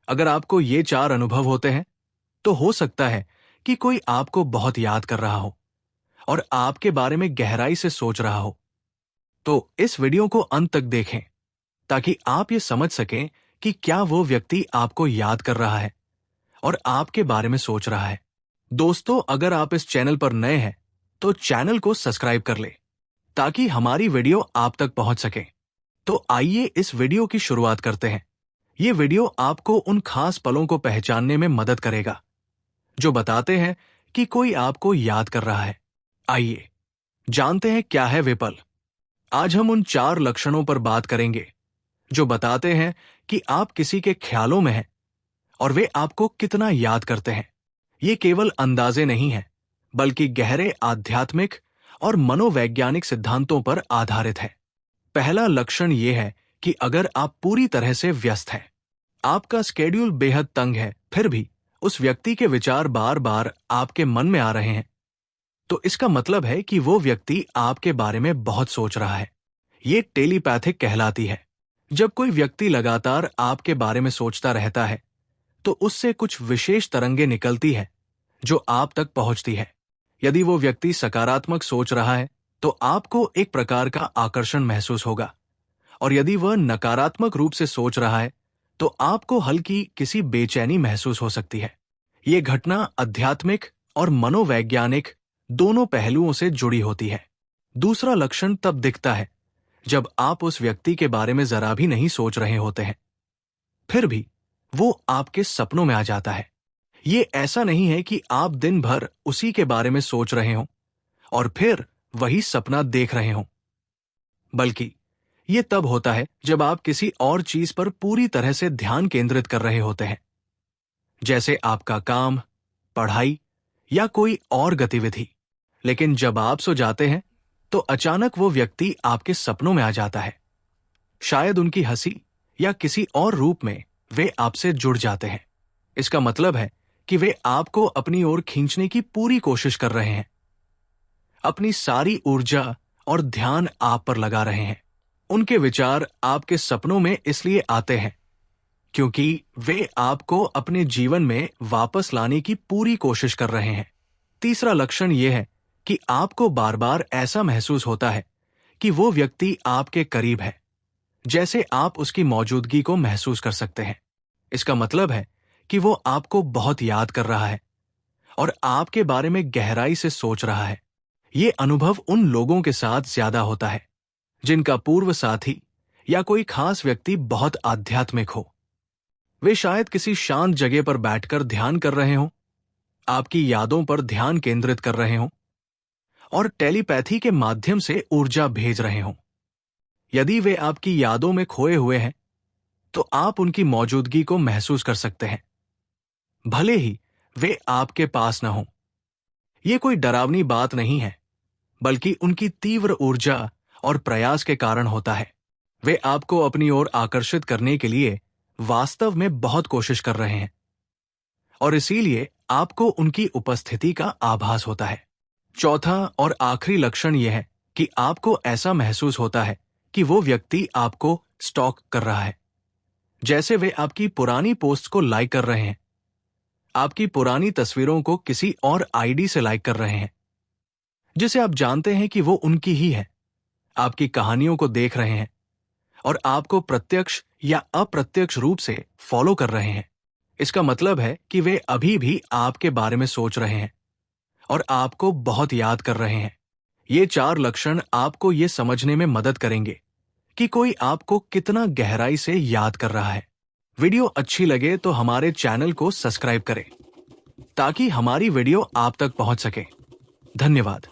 अगर आपको ये 4 अनुभव होते हैं तो हो सकता है कि कोई आपको बहुत याद कर रहा हो और आपके बारे में गहराई से सोच रहा हो। तो इस वीडियो को अंत तक देखें ताकि आप ये समझ सकें कि क्या वो व्यक्ति आपको याद कर रहा है और आपके बारे में सोच रहा है। दोस्तों, अगर आप इस चैनल पर नए हैं तो चैनल को सब्सक्राइब कर ले ताकि हमारी वीडियो आप तक पहुंच सके। तो आइए इस वीडियो की शुरुआत करते हैं। ये वीडियो आपको उन खास पलों को पहचानने में मदद करेगा जो बताते हैं कि कोई आपको याद कर रहा है। आइए जानते हैं क्या है वे पल। आज हम उन 4 लक्षणों पर बात करेंगे जो बताते हैं कि आप किसी के ख्यालों में हैं और वे आपको कितना याद करते हैं। ये केवल अंदाजे नहीं हैं, बल्कि गहरे आध्यात्मिक और मनोवैज्ञानिक सिद्धांतों पर आधारित है। पहला लक्षण ये है कि अगर आप पूरी तरह से व्यस्त हैं, आपका स्केड्यूल बेहद तंग है, फिर भी उस व्यक्ति के विचार बार बार आपके मन में आ रहे हैं, तो इसका मतलब है कि वो व्यक्ति आपके बारे में बहुत सोच रहा है। ये टेलीपैथिक कहलाती है। जब कोई व्यक्ति लगातार आपके बारे में सोचता रहता है तो उससे कुछ विशेष तरंगें निकलती है जो आप तक पहुंचती है। यदि वो व्यक्ति सकारात्मक सोच रहा है तो आपको एक प्रकार का आकर्षण महसूस होगा, और यदि वह नकारात्मक रूप से सोच रहा है तो आपको हल्की किसी बेचैनी महसूस हो सकती है। ये घटना आध्यात्मिक और मनोवैज्ञानिक दोनों पहलुओं से जुड़ी होती है। दूसरा लक्षण तब दिखता है जब आप उस व्यक्ति के बारे में जरा भी नहीं सोच रहे होते हैं, फिर भी वो आपके सपनों में आ जाता है। ये ऐसा नहीं है कि आप दिन भर उसी के बारे में सोच रहे हों और फिर वही सपना देख रहे हों, बल्कि ये तब होता है जब आप किसी और चीज पर पूरी तरह से ध्यान केंद्रित कर रहे होते हैं, जैसे आपका काम, पढ़ाई या कोई और गतिविधि। लेकिन जब आप सो जाते हैं तो अचानक वो व्यक्ति आपके सपनों में आ जाता है। शायद उनकी हंसी या किसी और रूप में वे आपसे जुड़ जाते हैं। इसका मतलब है कि वे आपको अपनी ओर खींचने की पूरी कोशिश कर रहे हैं, अपनी सारी ऊर्जा और ध्यान आप पर लगा रहे हैं। उनके विचार आपके सपनों में इसलिए आते हैं क्योंकि वे आपको अपने जीवन में वापस लाने की पूरी कोशिश कर रहे हैं। तीसरा लक्षण यह है कि आपको बार बार ऐसा महसूस होता है कि वो व्यक्ति आपके करीब है, जैसे आप उसकी मौजूदगी को महसूस कर सकते हैं। इसका मतलब है कि वो आपको बहुत याद कर रहा है और आपके बारे में गहराई से सोच रहा है। ये अनुभव उन लोगों के साथ ज्यादा होता है जिनका पूर्व साथी या कोई खास व्यक्ति बहुत आध्यात्मिक हो। वे शायद किसी शांत जगह पर बैठकर ध्यान कर रहे हों, आपकी यादों पर ध्यान केंद्रित कर रहे हों और टेलीपैथी के माध्यम से ऊर्जा भेज रहे हों। यदि वे आपकी यादों में खोए हुए हैं तो आप उनकी मौजूदगी को महसूस कर सकते हैं, भले ही वे आपके पास न हों। ये कोई डरावनी बात नहीं है, बल्कि उनकी तीव्र ऊर्जा और प्रयास के कारण होता है। वे आपको अपनी ओर आकर्षित करने के लिए वास्तव में बहुत कोशिश कर रहे हैं और इसीलिए आपको उनकी उपस्थिति का आभास होता है। चौथा और आखिरी लक्षण यह है कि आपको ऐसा महसूस होता है कि वो व्यक्ति आपको स्टॉक कर रहा है, जैसे वे आपकी पुरानी पोस्ट को लाइक कर रहे हैं, आपकी पुरानी तस्वीरों को किसी और आईडी से लाइक कर रहे हैं जिसे आप जानते हैं कि वो उनकी ही है, आपकी कहानियों को देख रहे हैं और आपको प्रत्यक्ष या अप्रत्यक्ष रूप से फॉलो कर रहे हैं। इसका मतलब है कि वे अभी भी आपके बारे में सोच रहे हैं और आपको बहुत याद कर रहे हैं। ये 4 लक्षण आपको ये समझने में मदद करेंगे कि कोई आपको कितना गहराई से याद कर रहा है। वीडियो अच्छी लगे तो हमारे चैनल को सब्सक्राइब करें ताकि हमारी वीडियो आप तक पहुंच सके। धन्यवाद।